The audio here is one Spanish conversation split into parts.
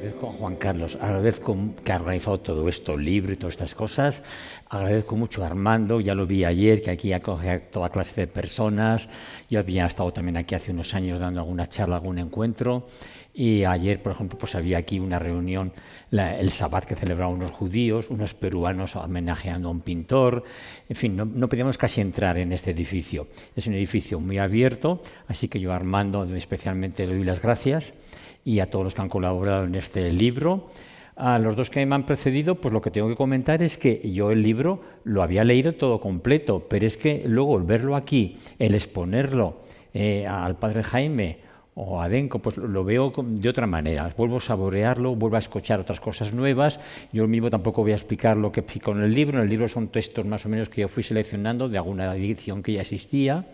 agradezco a Juan Carlos, agradezco que ha organizado todo esto, el libro y todas estas cosas. Agradezco mucho a Armando, ya lo vi ayer, que aquí acoge a toda clase de personas. Yo había estado también aquí hace unos años dando alguna charla, algún encuentro. Y ayer, por ejemplo, pues había aquí una reunión, el Sabbat que celebraban unos judíos, unos peruanos homenajeando a un pintor. En fin, no podíamos casi entrar en este edificio. Es un edificio muy abierto, así que yo a Armando especialmente le doy las gracias y a todos los que han colaborado en este libro. A los dos que me han precedido, pues lo que tengo que comentar es que yo el libro lo había leído todo completo, pero es que luego el verlo aquí, el exponerlo al padre Jaime o a Denko, pues lo veo de otra manera. Vuelvo a saborearlo, vuelvo a escuchar otras cosas nuevas. Yo mismo tampoco voy a explicar lo que explico en el libro. En el libro son textos más o menos que yo fui seleccionando de alguna edición que ya existía.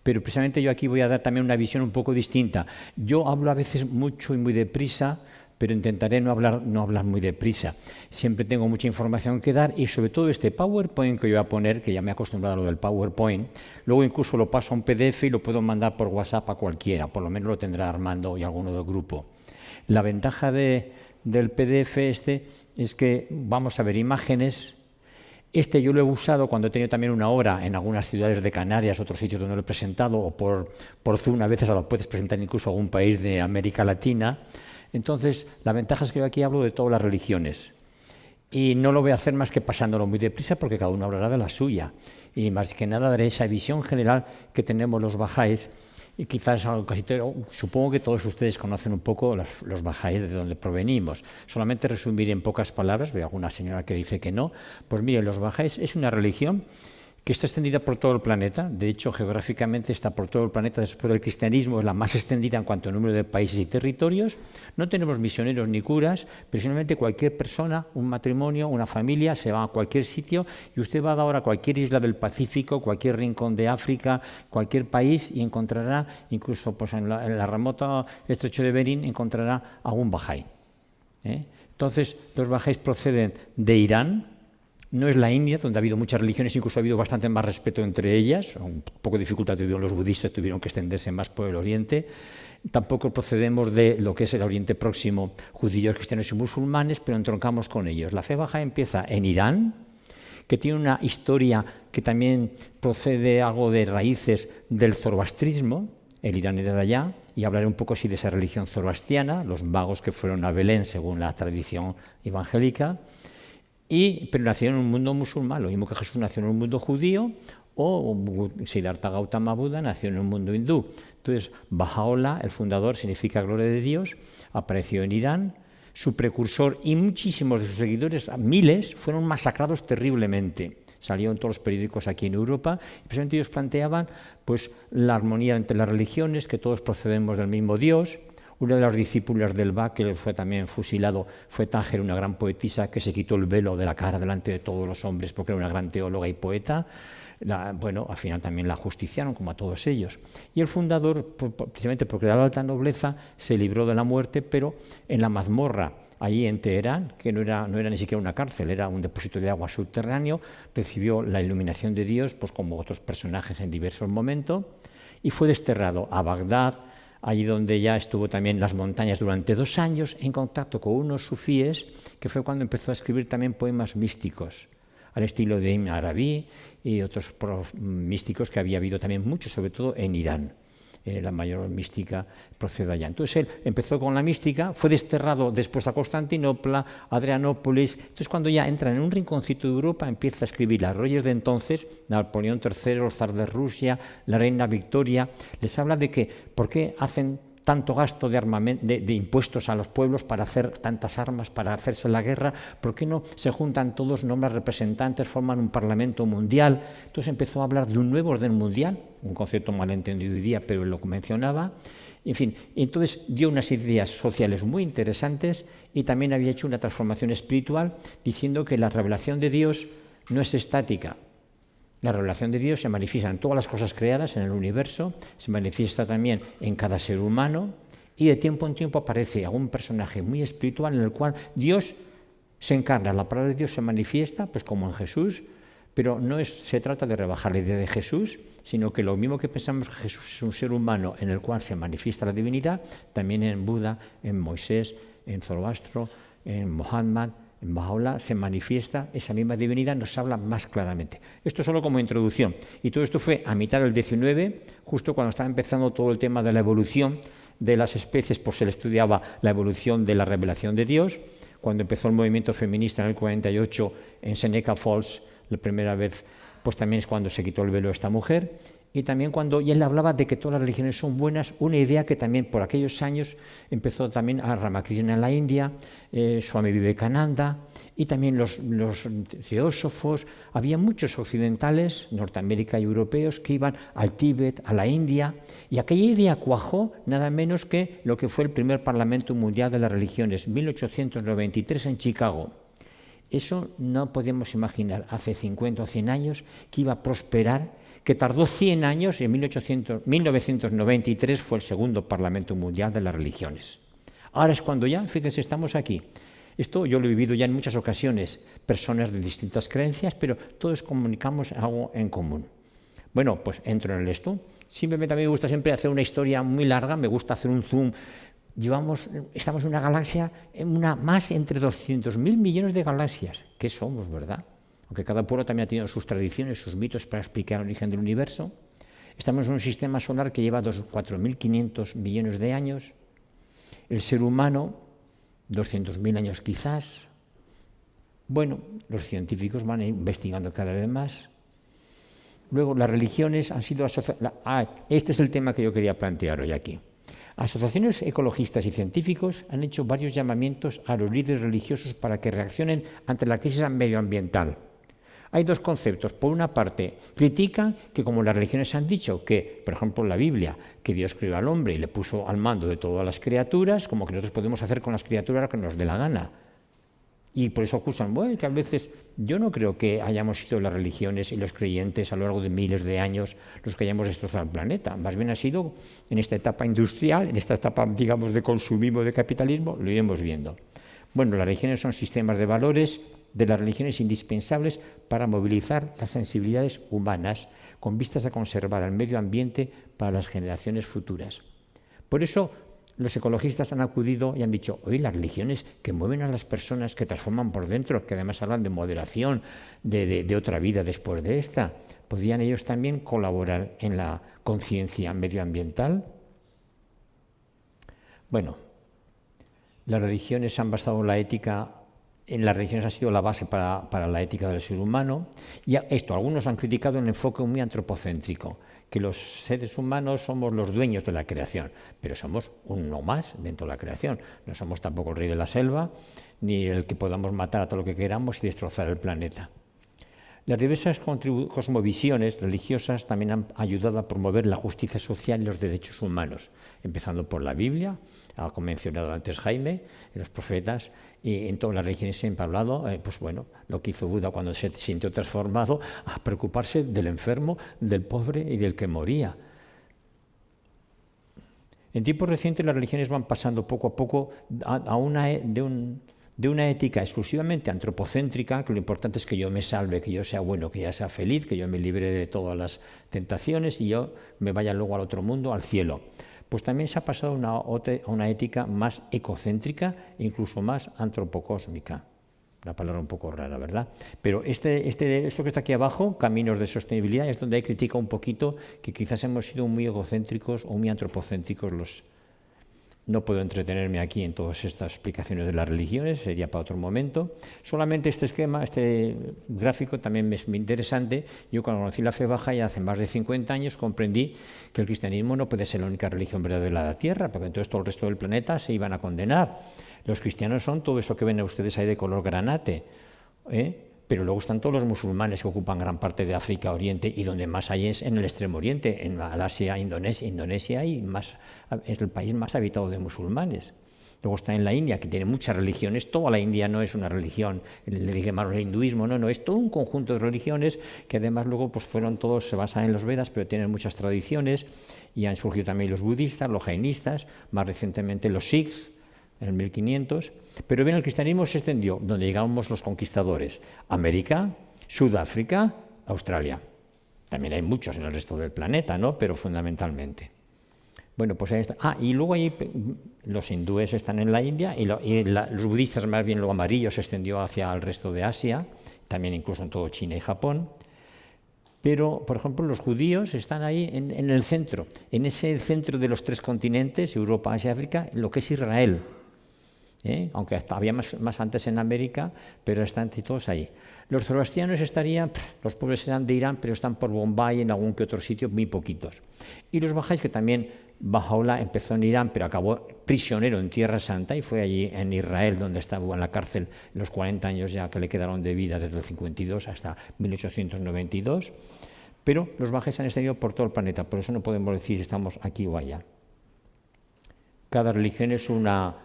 Pero precisamente yo aquí voy a dar también una visión un poco distinta. Yo hablo a veces mucho y muy deprisa, pero intentaré no hablar muy deprisa. Siempre tengo mucha información que dar y sobre todo este PowerPoint que yo voy a poner, que ya me he acostumbrado a lo del PowerPoint, luego incluso lo paso a un PDF y lo puedo mandar por WhatsApp a cualquiera, por lo menos lo tendrá Armando y alguno del grupo. La ventaja del PDF este es que vamos a ver imágenes. Este yo lo he usado cuando he tenido también una hora en algunas ciudades de Canarias, otros sitios donde lo he presentado, o por Zoom, a veces lo puedes presentar incluso a algún país de América Latina. Entonces, la ventaja es que yo aquí hablo de todas las religiones. Y no lo voy a hacer más que pasándolo muy deprisa porque cada uno hablará de la suya. Y más que nada daré esa visión general que tenemos los bajáis. Y quizás supongo que todos ustedes conocen un poco los bajáis de donde provenimos. Solamente resumir en pocas palabras, veo alguna señora que dice que no. Pues miren, los bajáis es una religión que está extendida por todo el planeta. De hecho, geográficamente está por todo el planeta. Después del cristianismo es la más extendida en cuanto a número de países y territorios. No tenemos misioneros ni curas, pero simplemente cualquier persona, un matrimonio, una familia, se va a cualquier sitio y usted va ahora a cualquier isla del Pacífico, cualquier rincón de África, cualquier país y encontrará, incluso pues, en la remota estrecho de Berín, encontrará a un bajáí. Entonces, los bajáis proceden de Irán. No es la India, donde ha habido muchas religiones, incluso ha habido bastante más respeto entre ellas. Un poco de dificultad tuvieron los budistas, tuvieron que extenderse más por el Oriente. Tampoco procedemos de lo que es el Oriente Próximo, judíos, cristianos y musulmanes, pero entroncamos con ellos. La fe baja empieza en Irán, que tiene una historia que también procede algo de raíces del zoroastrismo. El Irán era de allá, y hablaré un poco así de esa religión zoroastriana, los magos que fueron a Belén según la tradición evangélica. Pero nació en un mundo musulmán, lo mismo que Jesús nació en un mundo judío, o Siddhartha Gautama Buda nació en un mundo hindú. Entonces, Baha'u'lláh, el fundador, significa gloria de Dios, apareció en Irán. Su precursor y muchísimos de sus seguidores, miles, fueron masacrados terriblemente. Salió en todos los periódicos aquí en Europa, y precisamente ellos planteaban pues, la armonía entre las religiones, que todos procedemos del mismo Dios. Una de las discípulas del Bach, que fue también fusilado, fue Tánger, una gran poetisa que se quitó el velo de la cara delante de todos los hombres porque era una gran teóloga y poeta. Al final también la ajusticiaron, como a todos ellos. Y el fundador, precisamente porque era de alta nobleza, se libró de la muerte, pero en la mazmorra, allí en Teherán, que no era ni siquiera una cárcel, era un depósito de agua subterráneo, recibió la iluminación de Dios, pues como otros personajes en diversos momentos, y fue desterrado a Bagdad, allí donde ya estuvo también en las montañas durante 2 años, en contacto con unos sufíes, que fue cuando empezó a escribir también poemas místicos, al estilo de Ibn Arabi y otros místicos que había habido también muchos, sobre todo en Irán. La mayor mística procede allá. Entonces él empezó con la mística, fue desterrado después a Constantinopla, Adrianópolis. Entonces cuando ya entra en un rinconcito de Europa empieza a escribir las reyes de entonces, Napoleón III, el zar de Rusia, la reina Victoria. Les habla de que por qué hacen tanto gasto de impuestos a los pueblos para hacer tantas armas, para hacerse la guerra. ¿Por qué no se juntan todos, nombran representantes, forman un parlamento mundial? Entonces empezó a hablar de un nuevo orden mundial, un concepto malentendido hoy día, pero él lo mencionaba. En fin, entonces dio unas ideas sociales muy interesantes y también había hecho una transformación espiritual diciendo que la revelación de Dios no es estática. La revelación de Dios se manifiesta en todas las cosas creadas en el universo, se manifiesta también en cada ser humano y de tiempo en tiempo aparece algún personaje muy espiritual en el cual Dios se encarna, la palabra de Dios se manifiesta, pues como en Jesús, pero no se trata de rebajar la idea de Jesús, sino que lo mismo que pensamos que Jesús es un ser humano en el cual se manifiesta la divinidad, también en Buda, en Moisés, en Zoroastro, en Mohammed, en Baha'u'lláh, se manifiesta esa misma divinidad, nos habla más claramente. Esto solo como introducción. Y todo esto fue a mitad del 19, justo cuando estaba empezando todo el tema de la evolución de las especies, pues se le estudiaba la evolución de la revelación de Dios. Cuando empezó el movimiento feminista en el 48 en Seneca Falls, la primera vez, pues también es cuando se quitó el velo a esta mujer. Y también cuando y él hablaba de que todas las religiones son buenas, una idea que también por aquellos años empezó también a Ramakrishna en la India, Swami Vivekananda, y también los teósofos. Había muchos occidentales, Norteamérica y europeos, que iban al Tíbet, a la India, y aquella idea cuajó nada menos que lo que fue el primer Parlamento Mundial de las Religiones, 1893 en Chicago. Eso no podíamos imaginar hace 50 o 100 años que iba a prosperar, que tardó 100 años y en 1993 fue el segundo Parlamento Mundial de las Religiones. Ahora es cuando ya, fíjense, estamos aquí. Esto yo lo he vivido ya en muchas ocasiones, personas de distintas creencias, pero todos comunicamos algo en común. Bueno, pues entro en esto. Simplemente a mí me gusta siempre hacer una historia muy larga, me gusta hacer un zoom. Estamos en una galaxia, más entre 200.000 millones de galaxias. ¿Qué somos, verdad? Aunque cada pueblo también ha tenido sus tradiciones, sus mitos para explicar el origen del universo. Estamos en un sistema solar que lleva 4.500 millones de años. El ser humano, 200.000 años quizás. Bueno, los científicos van investigando cada vez más. Luego, las religiones han sido asociadas. Este es el tema que yo quería plantear hoy aquí. Asociaciones ecologistas y científicos han hecho varios llamamientos a los líderes religiosos para que reaccionen ante la crisis medioambiental. Hay dos conceptos. Por una parte, critican que, como las religiones han dicho, que, por ejemplo, la Biblia, que Dios creó al hombre y le puso al mando de todas las criaturas, como que nosotros podemos hacer con las criaturas lo que nos dé la gana. Y por eso acusan, bueno, que a veces yo no creo que hayamos sido las religiones y los creyentes a lo largo de miles de años los que hayamos destrozado el planeta. Más bien ha sido en esta etapa industrial, en esta etapa, digamos, de consumismo, de capitalismo, lo iremos viendo. Bueno, las religiones son sistemas de valores de las religiones indispensables para movilizar las sensibilidades humanas con vistas a conservar el medio ambiente para las generaciones futuras. Por eso los ecologistas han acudido y han dicho, oye, las religiones que mueven a las personas, que transforman por dentro, que además hablan de moderación, de otra vida después de esta, ¿podrían ellos también colaborar en la conciencia medioambiental? Bueno, las religiones han basado la ética. En las religiones ha sido la base para la ética del ser humano. Y algunos han criticado el enfoque muy antropocéntrico, que los seres humanos somos los dueños de la creación, pero somos uno más dentro de la creación. No somos tampoco el rey de la selva, ni el que podamos matar a todo lo que queramos y destrozar el planeta. Las diversas cosmovisiones religiosas también han ayudado a promover la justicia social y los derechos humanos, empezando por la Biblia, como mencionado antes Jaime, los profetas, y en todas las religiones siempre ha hablado, pues bueno, lo que hizo Buda cuando se sintió transformado, a preocuparse del enfermo, del pobre y del que moría. En tiempos recientes las religiones van pasando poco a poco de una ética exclusivamente antropocéntrica, que lo importante es que yo me salve, que yo sea bueno, que yo sea feliz, que yo me libre de todas las tentaciones y yo me vaya luego al otro mundo, al cielo. Pues también se ha pasado a una ética más ecocéntrica e incluso más antropocósmica. Una palabra un poco rara, ¿verdad? Pero esto que está aquí abajo, caminos de sostenibilidad, es donde hay critica un poquito que quizás hemos sido muy egocéntricos o muy antropocéntricos los. No puedo entretenerme aquí en todas estas explicaciones de las religiones, sería para otro momento. Solamente este esquema, este gráfico también es muy interesante. Yo cuando conocí la fe baja ya hace más de 50 años comprendí que el cristianismo no puede ser la única religión verdadera de la Tierra, porque entonces todo el resto del planeta se iban a condenar. Los cristianos son todo eso que ven ustedes ahí de color granate, pero luego están todos los musulmanes que ocupan gran parte de África, Oriente, y donde más hay es en el Extremo Oriente, en Malasia, Indonesia es el país más habitado de musulmanes. Luego está en la India, que tiene muchas religiones. Toda la India no es una religión, le llaman el hinduismo, no, es todo un conjunto de religiones que además luego pues se basan en los Vedas, pero tienen muchas tradiciones, y han surgido también los budistas, los jainistas, más recientemente los sikhs, en el 1500, pero bien, el cristianismo se extendió donde llegamos los conquistadores: América, Sudáfrica, Australia. También hay muchos en el resto del planeta, ¿no? Pero fundamentalmente. Bueno, pues ahí está. Y luego ahí los hindúes están en la India los budistas, más bien lo amarillo, se extendió hacia el resto de Asia, también incluso en todo China y Japón. Pero, por ejemplo, los judíos están ahí en el centro, en ese centro de los 3 continentes, Europa, Asia, África, lo que es Israel. Aunque había más antes en América, pero están todos ahí. Los zoroastrianos estarían, los pueblos eran de Irán, pero están por Bombay, en algún que otro sitio, muy poquitos. Y los bajáis, que también Bahá'u'lláh empezó en Irán, pero acabó prisionero en Tierra Santa y fue allí en Israel, donde estaba en la cárcel los 40 años ya que le quedaron de vida, desde el 52 hasta 1892. Pero los bajáis han extendido por todo el planeta, por eso no podemos decir si estamos aquí o allá. Cada religión es una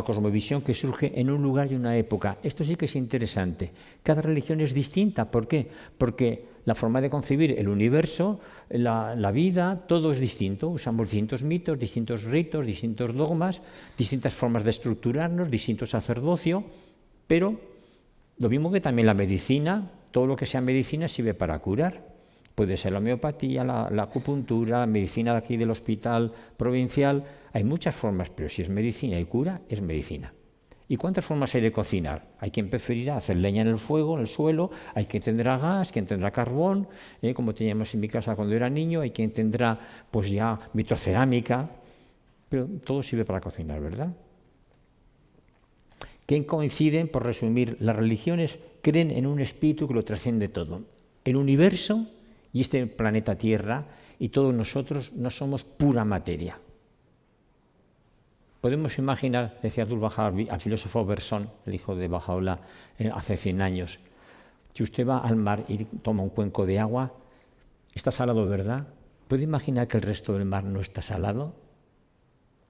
cosmovisión que surge en un lugar y una época. Esto sí que es interesante. Cada religión es distinta. ¿Por qué? Porque la forma de concebir el universo, la vida, todo es distinto. Usamos distintos mitos, distintos ritos, distintos dogmas, distintas formas de estructurarnos, distinto sacerdocio, pero lo mismo que también la medicina, todo lo que sea medicina sirve para curar. Puede ser la homeopatía, la acupuntura, la medicina de aquí del hospital provincial. Hay muchas formas, pero si es medicina y cura, es medicina. ¿Y cuántas formas hay de cocinar? Hay quien preferirá hacer leña en el fuego, en el suelo, hay quien tendrá gas, quien tendrá carbón, como teníamos en mi casa cuando era niño, hay quien tendrá pues ya vitrocerámica, pero todo sirve para cocinar, ¿verdad? ¿Qué coinciden? Por resumir, las religiones creen en un espíritu que lo trasciende todo. El universo y este planeta Tierra y todos nosotros no somos pura materia. Podemos imaginar, decía Abdul-Baha al filósofo Bergson, el hijo de Bahá'u'lláh, hace 100 años, si usted va al mar y toma un cuenco de agua, está salado, ¿verdad? ¿Puede imaginar que el resto del mar no está salado?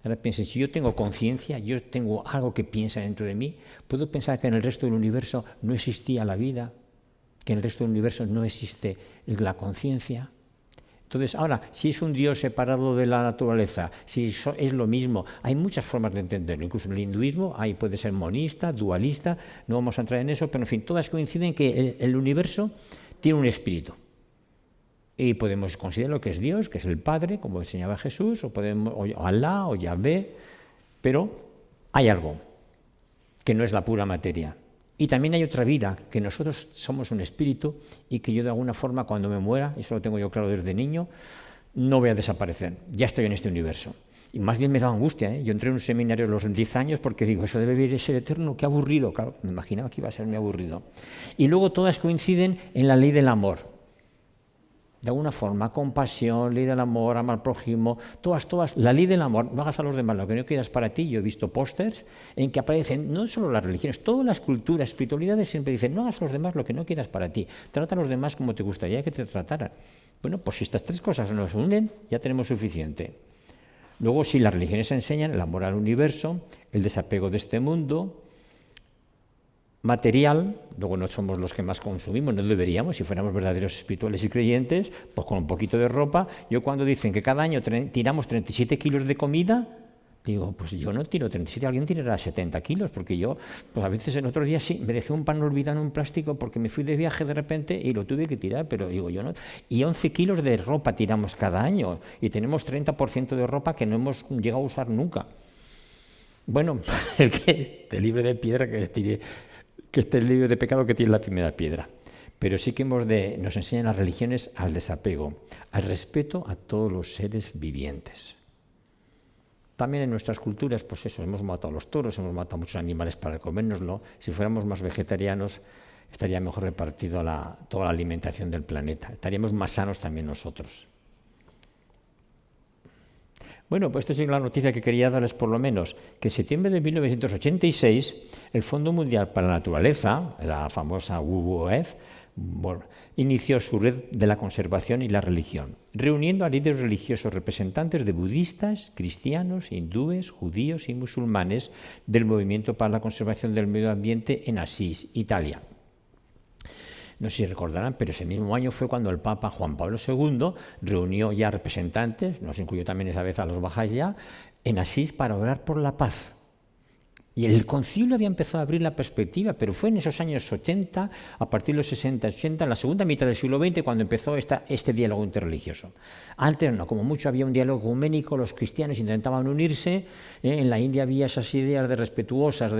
Ahora piensen, si yo tengo conciencia, yo tengo algo que piensa dentro de mí, ¿puedo pensar que en el resto del universo no existía la vida? ¿Que en el resto del universo no existe la conciencia? Entonces, ahora, si es un Dios separado de la naturaleza, si es lo mismo, hay muchas formas de entenderlo. Incluso en el hinduismo ahí puede ser monista, dualista, no vamos a entrar en eso, pero en fin, todas coinciden que el universo tiene un espíritu. Y podemos considerar lo que es Dios, que es el Padre, como enseñaba Jesús, o Alá, o Yahvé, pero hay algo que no es la pura materia. Y también hay otra vida, que nosotros somos un espíritu y que yo de alguna forma cuando me muera, eso lo tengo yo claro desde niño, no voy a desaparecer, ya estoy en este universo. Y más bien me da angustia, Yo entré en un seminario a los 10 años porque digo, eso debe ser eterno, qué aburrido. Claro, me imaginaba que iba a ser muy aburrido. Y luego todas coinciden en la ley del amor. De alguna forma, compasión, ley del amor, amar al prójimo, todas, la ley del amor, no hagas a los demás lo que no quieras para ti. Yo he visto pósters en que aparecen no solo las religiones, todas las culturas, espiritualidades siempre dicen, no hagas a los demás lo que no quieras para ti, trata a los demás como te gustaría que te trataran. Bueno, pues si estas 3 cosas nos unen, ya tenemos suficiente. Luego, si las religiones enseñan el amor al universo, el desapego de este mundo, material, luego no somos los que más consumimos, no deberíamos, si fuéramos verdaderos espirituales y creyentes, pues con un poquito de ropa. Yo cuando dicen que cada año tiramos 37 kilos de comida, digo, pues yo no tiro 37, alguien tirará 70 kilos, porque yo, pues a veces en otros días sí, me dejé un pan olvidado en un plástico porque me fui de viaje de repente y lo tuve que tirar, pero digo yo no. Y 11 kilos de ropa tiramos cada año y tenemos 30% de ropa que no hemos llegado a usar nunca. Bueno, el que esté libre de piedra, que esté libre de pecado, que tiene la primera piedra. Pero sí que nos enseñan las religiones al desapego, al respeto a todos los seres vivientes. También en nuestras culturas, pues eso, hemos matado a los toros, hemos matado a muchos animales para comérnoslo. Si fuéramos más vegetarianos, estaría mejor repartido toda la alimentación del planeta. Estaríamos más sanos también nosotros. Bueno, pues esta es la noticia que quería darles por lo menos, que en septiembre de 1986 el Fondo Mundial para la Naturaleza, la famosa WWF, inició su red de la conservación y la religión, reuniendo a líderes religiosos representantes de budistas, cristianos, hindúes, judíos y musulmanes del movimiento para la conservación del medio ambiente en Asís, Italia. No sé si recordarán, pero ese mismo año fue cuando el Papa Juan Pablo II reunió ya representantes, nos incluyó también esa vez a los Bahá'ís ya, en Asís para orar por la paz. Y el concilio había empezado a abrir la perspectiva, pero fue en esos años 80, a partir de los 60, 80, en la segunda mitad del siglo XX, cuando empezó este diálogo interreligioso. Antes no, como mucho había un diálogo ecuménico, los cristianos intentaban unirse, en la India había esas ideas de respetuosas,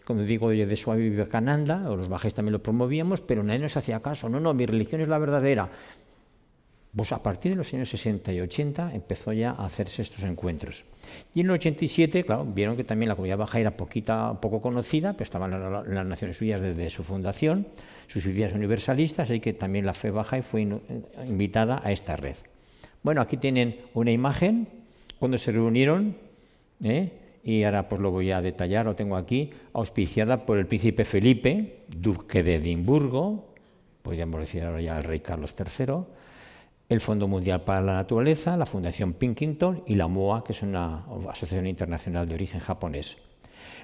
como digo, de Swami Vivekananda, o los bajáis también lo promovíamos, pero nadie nos hacía caso. No, mi religión es la verdadera. Pues a partir de los años 60 y 80 empezó ya a hacerse estos encuentros. Y en el 87, claro, vieron que también la comunidad baja era poco conocida, pero estaban en las Naciones Unidas desde su fundación, sus ideas universalistas, así que también la fe baja fue invitada a esta red. Bueno, aquí tienen una imagen cuando se reunieron, y ahora pues lo voy a detallar, lo tengo aquí, auspiciada por el príncipe Felipe, duque de Edimburgo, podríamos decir ahora ya el rey Carlos III, el Fondo Mundial para la Naturaleza, la Fundación Pilkington y la MOA, que es una asociación internacional de origen japonés.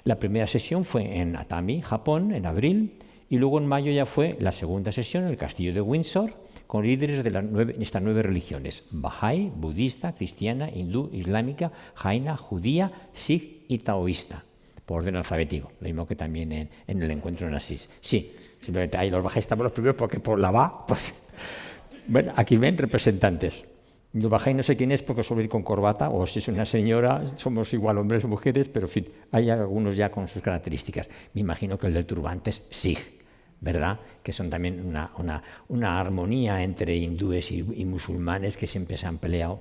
La primera sesión fue en Atami, Japón, en abril, y luego en mayo ya fue la segunda sesión en el castillo de Windsor, con líderes de estas 9 religiones: Bahá'í, budista, cristiana, hindú, islámica, jaina, judía, sikh y taoísta, por orden alfabético, lo mismo que también en el encuentro en Asís. Sí, simplemente ahí los bahá'í estamos los primeros porque por la va, pues... Bueno, aquí ven representantes. Los bajáis no sé quién es porque suele ir con corbata, o si es una señora, somos igual hombres o mujeres, pero en fin, hay algunos ya con sus características. Me imagino que el del turbante es Sikh, ¿verdad? Que son también una armonía entre hindúes y musulmanes que siempre se han peleado,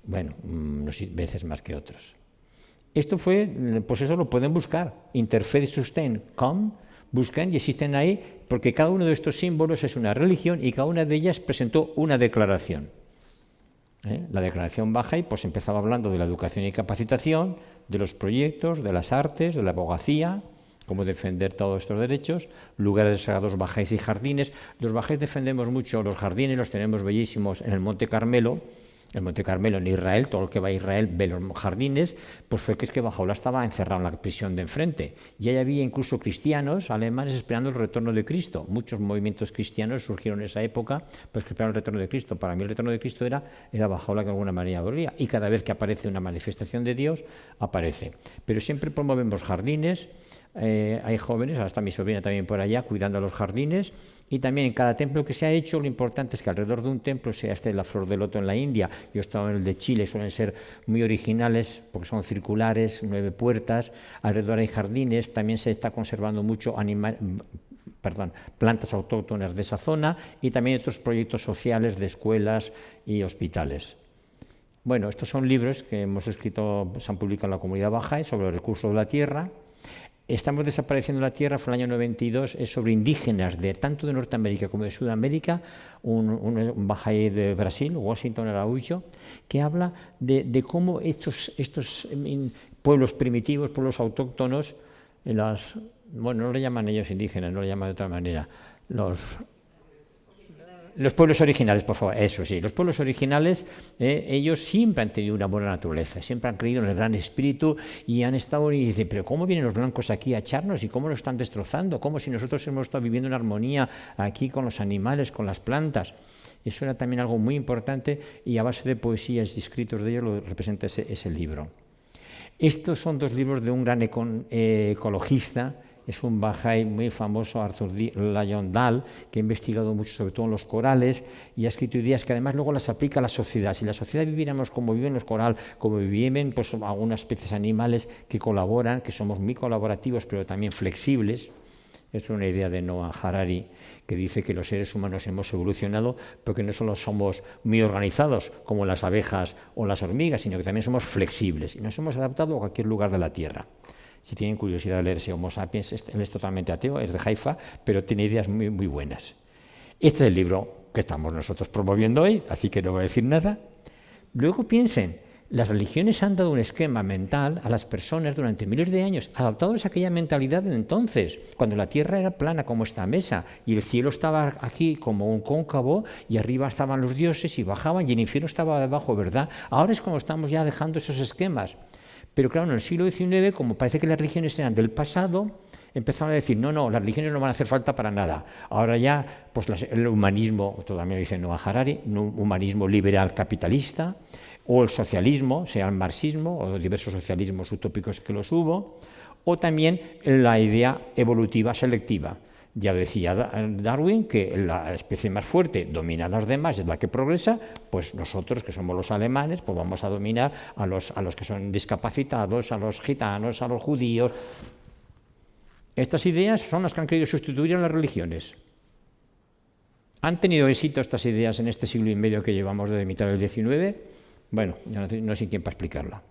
bueno, unas veces más que otros. Esto fue, pues eso lo pueden buscar, interfaithsustain.com. Buscan y existen ahí porque cada uno de estos símbolos es una religión y cada una de ellas presentó una declaración. La declaración Bahá'í pues empezaba hablando de la educación y capacitación, de los proyectos, de las artes, de la abogacía, cómo defender todos estos derechos, lugares sagrados bajáis y jardines. Los bajáis defendemos mucho los jardines, los tenemos bellísimos en el Monte Carmelo. El Monte Carmelo en Israel, todo el que va a Israel ve los jardines, pues fue que es que Bahá'u'lláh estaba encerrado en la prisión de enfrente. Y ahí había incluso cristianos alemanes esperando el retorno de Cristo. Muchos movimientos cristianos surgieron en esa época, pues que esperaban el retorno de Cristo. Para mí el retorno de Cristo era Bahá'u'lláh que de alguna manera volvía. Y cada vez que aparece una manifestación de Dios, aparece. Pero siempre promovemos jardines. Hay jóvenes, ahora está mi sobrina también por allá, cuidando los jardines, y también en cada templo que se ha hecho, lo importante es que alrededor de un templo, sea la flor de loto en la India, yo he estado en el de Chile, suelen ser muy originales porque son circulares, 9 puertas, alrededor hay jardines, también se está conservando mucho plantas autóctonas de esa zona y también otros proyectos sociales de escuelas y hospitales. Bueno, estos son libros que hemos escrito, se han publicado en la comunidad Bahá'í sobre los recursos de la tierra. Estamos desapareciendo la tierra, fue el año 92, es sobre indígenas tanto de Norteamérica como de Sudamérica, un Bahá'í de Brasil, Washington Araújo, que habla de cómo estos pueblos primitivos, pueblos autóctonos, bueno, no le llaman ellos indígenas, no le llaman de otra manera, los pueblos originales, por favor, eso sí, los pueblos originales, ellos siempre han tenido una buena naturaleza, siempre han creído en el gran espíritu y han estado y dicen, pero ¿cómo vienen los blancos aquí a echarnos y cómo nos están destrozando? ¿Cómo si nosotros hemos estado viviendo en armonía aquí con los animales, con las plantas? Eso era también algo muy importante y a base de poesías y escritos de ellos lo representa ese libro. Estos son 2 libros de un gran ecologista. Es un Bahá'í muy famoso, Arthur Lyon Dahl, que ha investigado mucho sobre todo en los corales y ha escrito ideas que además luego las aplica a la sociedad. Si la sociedad viviéramos como viven los corales, como viven pues, algunas especies animales que colaboran, que somos muy colaborativos pero también flexibles. Es una idea de Noah Harari que dice que los seres humanos hemos evolucionado porque no solo somos muy organizados como las abejas o las hormigas, sino que también somos flexibles y nos hemos adaptado a cualquier lugar de la Tierra. Si tienen curiosidad de leerse Homo sapiens, él es totalmente ateo, es de Haifa, pero tiene ideas muy, muy buenas. Este es el libro que estamos nosotros promoviendo hoy, así que no voy a decir nada. Luego piensen, las religiones han dado un esquema mental a las personas durante miles de años, adaptados a aquella mentalidad de entonces, cuando la tierra era plana como esta mesa y el cielo estaba aquí como un cóncavo y arriba estaban los dioses y bajaban y el infierno estaba debajo, ¿verdad? Ahora es como estamos ya dejando esos esquemas. Pero claro, en el siglo XIX, como parece que las religiones eran del pasado, empezaron a decir, no, las religiones no van a hacer falta para nada. Ahora ya, pues el humanismo, todavía dice Noah Harari, un humanismo liberal capitalista, o el socialismo, sea el marxismo, o diversos socialismos utópicos que los hubo, o también la idea evolutiva selectiva. Ya decía Darwin que la especie más fuerte domina a las demás, es la que progresa, pues nosotros, que somos los alemanes, pues vamos a dominar a los que son discapacitados, a los gitanos, a los judíos. Estas ideas son las que han querido sustituir a las religiones. ¿Han tenido éxito estas ideas en este siglo y medio que llevamos desde mitad del XIX? Bueno, yo no sé quién para explicarlo.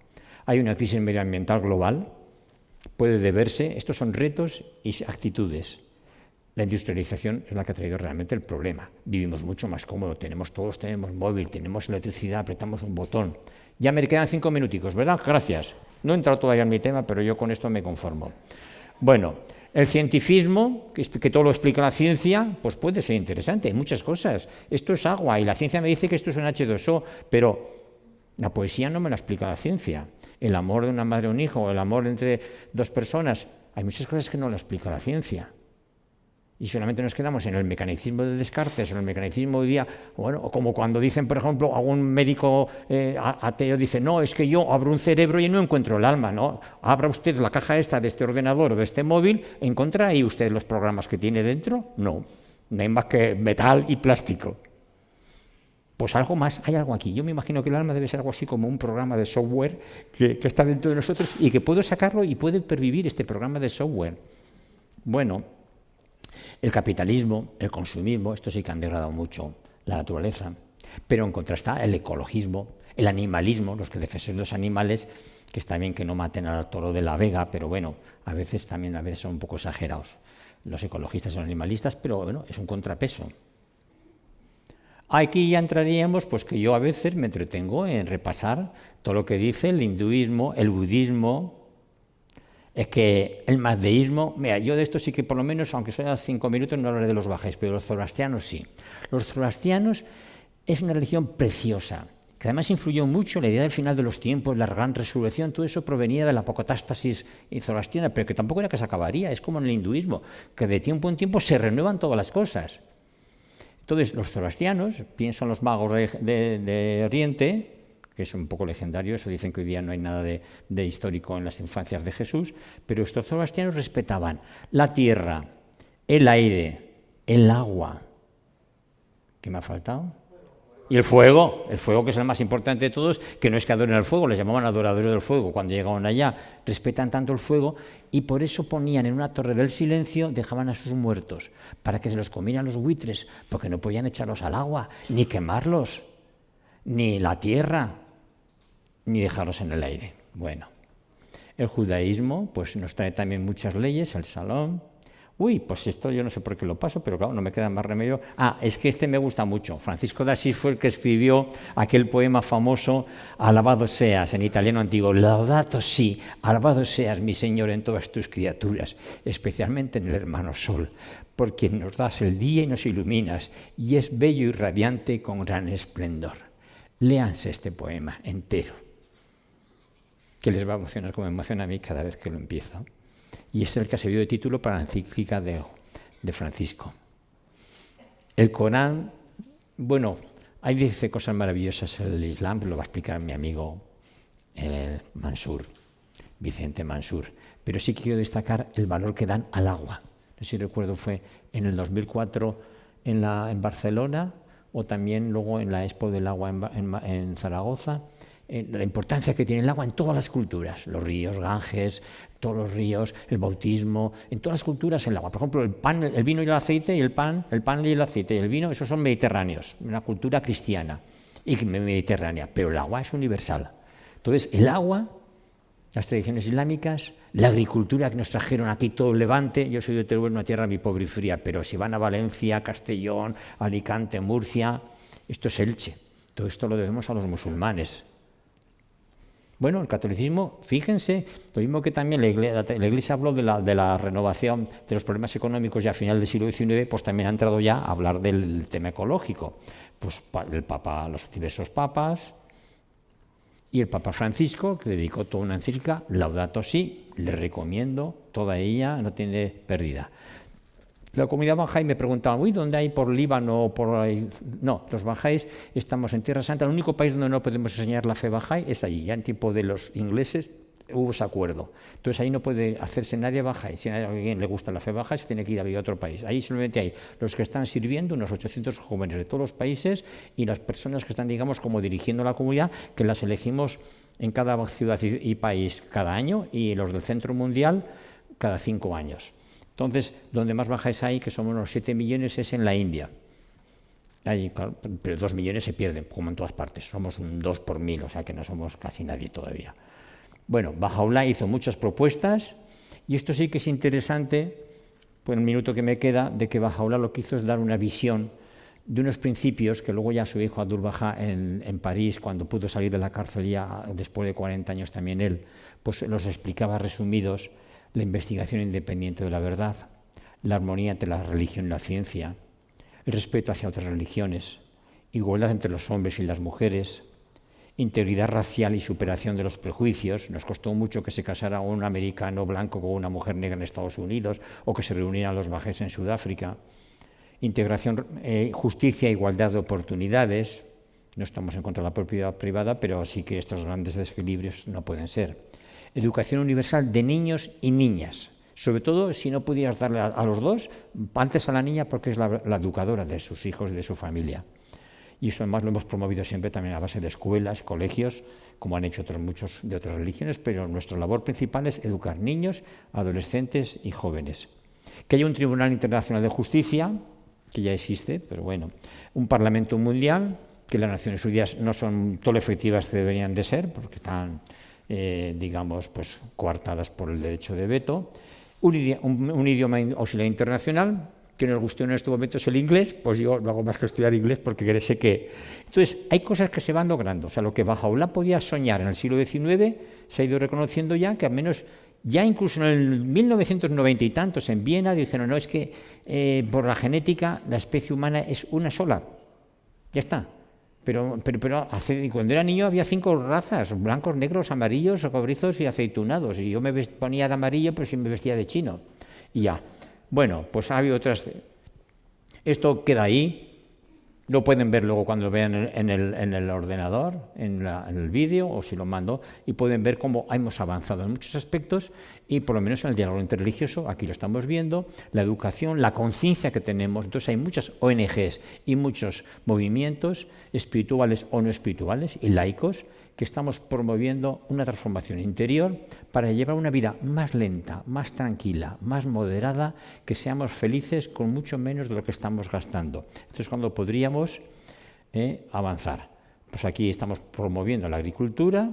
Hay una crisis medioambiental global, puede deberse, estos son retos y actitudes. La industrialización es la que ha traído realmente el problema. Vivimos mucho más cómodo, todos tenemos móvil, tenemos electricidad, apretamos un botón. Ya me quedan 5 minuticos, ¿verdad? Gracias. No he entrado todavía en mi tema, pero yo con esto me conformo. Bueno, el cientifismo, que todo lo explica la ciencia, pues puede ser interesante, hay muchas cosas. Esto es agua y la ciencia me dice que esto es un H2O, pero la poesía no me la explica la ciencia. El amor de una madre o un hijo, el amor entre dos personas, hay muchas cosas que no la explica la ciencia. Y solamente nos quedamos en el mecanicismo de Descartes, en el mecanicismo hoy día, bueno, como cuando dicen, por ejemplo, algún médico ateo dice, no, es que yo abro un cerebro y no encuentro el alma, ¿no? Abra usted la caja esta de este ordenador o de este móvil, ¿encuentra ahí usted los programas que tiene dentro? No hay más que metal y plástico. Pues algo más, hay algo aquí. Yo me imagino que el alma debe ser algo así como un programa de software que está dentro de nosotros y que puedo sacarlo y puede pervivir este programa de software. Bueno, el capitalismo, el consumismo, esto sí que han degradado mucho la naturaleza, pero en contra está el ecologismo, el animalismo, los que defensores de los animales, que está bien que no maten al toro de la Vega, pero bueno, a veces son un poco exagerados los ecologistas y los animalistas, pero bueno, es un contrapeso. Aquí ya entraríamos, pues que yo a veces me entretengo en repasar todo lo que dice el hinduismo, el budismo. Es que el mazdeísmo, mira, yo de esto sí que por lo menos, aunque sea 5 minutos, no hablaré de los bajáis, pero de los zoroastrianos sí. Los zoroastrianos es una religión preciosa, que además influyó mucho en la idea del final de los tiempos, la gran resurrección, todo eso provenía de la apocatástasis zoroastriana, pero que tampoco era que se acabaría, es como en el hinduismo, que de tiempo en tiempo se renuevan todas las cosas. Entonces, los zoroastrianos, pienso en los magos de Oriente, que es un poco legendario, eso dicen que hoy día no hay nada de histórico en las infancias de Jesús, pero estos zoroastrianos respetaban la tierra, el aire, el agua. ¿Qué me ha faltado? Y el fuego que es el más importante de todos, que no es que adoren al fuego, les llamaban adoradores del fuego. Cuando llegaban allá, respetan tanto el fuego y por eso ponían en una torre del silencio, dejaban a sus muertos, para que se los comieran los buitres, porque no podían echarlos al agua, ni quemarlos, ni la tierra, ni dejarlos en el aire. Bueno, el judaísmo pues nos trae también muchas leyes, el Shalom. Uy, pues esto yo no sé por qué lo paso, pero claro, no me queda más remedio. Es que este me gusta mucho. Francisco de Asís fue el que escribió aquel poema famoso, Alabado seas, en italiano antiguo, Laudato si, alabado seas, mi Señor, en todas tus criaturas, especialmente en el hermano Sol, por quien nos das el día y nos iluminas, y es bello y radiante con gran esplendor. Léanse este poema entero, que les va a emocionar como me emociona a mí cada vez que lo empiezo. Y es el que ha servido de título para la encíclica de Francisco. El Corán, bueno, hay 10 cosas maravillosas en el Islam, lo va a explicar mi amigo Mansur, Vicente Mansur, pero sí quiero destacar el valor que dan al agua. No sé si recuerdo, fue en el 2004 en Barcelona, o también luego en la Expo del Agua en Zaragoza, la importancia que tiene el agua en todas las culturas, los ríos, Ganges, todos los ríos, el bautismo, en todas las culturas el agua. Por ejemplo, el pan, el vino y el aceite, y el pan y el aceite y el vino, esos son mediterráneos, una cultura cristiana y mediterránea, pero el agua es universal. Entonces, el agua, las tradiciones islámicas, la agricultura que nos trajeron aquí todo el Levante, yo soy de Teruel, una tierra muy pobre y fría, pero si van a Valencia, Castellón, Alicante, Murcia, esto es Elche, todo esto lo debemos a los musulmanes. Bueno, el catolicismo, fíjense, lo mismo que también la Iglesia habló de la renovación de los problemas económicos ya a final del siglo XIX, pues también ha entrado ya a hablar del tema ecológico. Pues el Papa, los diversos papas y el Papa Francisco, que dedicó toda una encíclica, Laudato Si, le recomiendo, toda ella no tiene pérdida. La comunidad bahá'í me preguntaba, ¿dónde hay por Líbano o por ahí? No, los bahá'ís estamos en Tierra Santa. El único país donde no podemos enseñar la fe bahá'í es allí. Ya en tiempo de los ingleses hubo ese acuerdo. Entonces ahí no puede hacerse nadie baja, y si a alguien le gusta la fe baja, se tiene que ir a vivir a otro país. Ahí solamente hay los que están sirviendo, unos 800 jóvenes de todos los países, y las personas que están, digamos, como dirigiendo la comunidad, que las elegimos en cada ciudad y país cada año, y los del Centro Mundial cada 5 años. Entonces, donde más bajáis hay, que somos unos 7 millones, es en la India. Ahí, claro, pero 2 millones se pierden, como en todas partes. Somos un 2 por 1000, o sea que no somos casi nadie todavía. Bueno, Bahá'u'lláh hizo muchas propuestas, y esto sí que es interesante, por el minuto que me queda, de que Bahá'u'lláh lo que hizo es dar una visión de unos principios que luego ya su hijo Abdu'l-Bahá en París, cuando pudo salir de la cárcel ya después de 40 años también él, pues los explicaba resumidos: la investigación independiente de la verdad, la armonía entre la religión y la ciencia, el respeto hacia otras religiones, igualdad entre los hombres y las mujeres, integridad racial y superación de los prejuicios. Nos costó mucho que se casara un americano blanco con una mujer negra en Estados Unidos, o que se reunieran los bajes en Sudáfrica. Integración, justicia e igualdad de oportunidades. No estamos en contra de la propiedad privada, pero sí que estos grandes desequilibrios no pueden ser. Educación universal de niños y niñas. Sobre todo, si no pudieras darle a los dos, antes a la niña, porque es la educadora de sus hijos y de su familia. Y eso además lo hemos promovido siempre también a base de escuelas, colegios, como han hecho otros muchos de otras religiones, pero nuestra labor principal es educar niños, adolescentes y jóvenes. Que haya un Tribunal Internacional de Justicia, que ya existe, pero bueno, un Parlamento Mundial, que las Naciones Unidas no son todo lo efectivas que deberían de ser, porque están, digamos, pues coartadas por el derecho de veto, un idioma auxiliar internacional, que nos guste en este momento es el inglés, pues yo no hago más que estudiar inglés porque sé que... Entonces, hay cosas que se van logrando, o sea, lo que Bahá'u'lláh podía soñar en el siglo XIX se ha ido reconociendo ya, que al menos... Ya incluso en el 1990 y tantos en Viena dijeron, no, es que por la genética la especie humana es una sola, ya está. Pero cuando era niño había 5 razas: blancos, negros, amarillos, cobrizos y aceitunados. Y yo me ponía de amarillo, pero sí me vestía de chino. Y ya. Bueno, pues ha habido otras. Esto queda ahí. Lo pueden ver luego cuando lo vean en el ordenador, en el vídeo, o si lo mando, y pueden ver cómo hemos avanzado en muchos aspectos, y por lo menos en el diálogo interreligioso, aquí lo estamos viendo, la educación, la conciencia que tenemos. Entonces hay muchas ONGs y muchos movimientos espirituales o no espirituales y laicos que estamos promoviendo una transformación interior para llevar una vida más lenta, más tranquila, más moderada, que seamos felices con mucho menos de lo que estamos gastando. Entonces, cuando podríamos avanzar. Pues aquí estamos promoviendo la agricultura.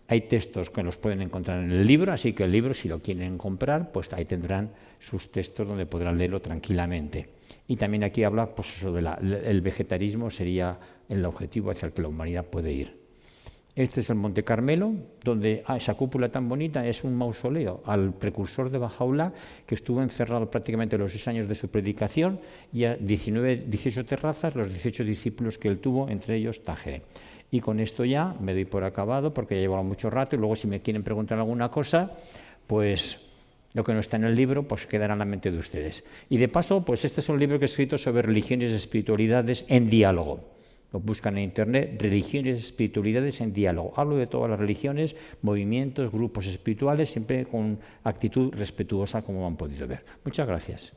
Hay textos que los pueden encontrar en el libro, así que el libro, si lo quieren comprar, pues ahí tendrán sus textos donde podrán leerlo tranquilamente. Y también aquí habla, pues eso, el vegetarismo sería el objetivo hacia el que la humanidad puede ir. Este es el Monte Carmelo, donde esa cúpula tan bonita es un mausoleo al precursor de Bahá'u'lláh, que estuvo encerrado prácticamente los 6 años de su predicación, y a 18 terrazas, los 18 discípulos que él tuvo, entre ellos Tajere. Y con esto ya me doy por acabado, porque ya llevo mucho rato, y luego si me quieren preguntar alguna cosa, pues lo que no está en el libro, pues quedará en la mente de ustedes. Y de paso, pues este es un libro que he escrito sobre religiones y espiritualidades en diálogo. Lo buscan en internet, religiones y espiritualidades en diálogo. Hablo de todas las religiones, movimientos, grupos espirituales, siempre con actitud respetuosa, como han podido ver. Muchas gracias.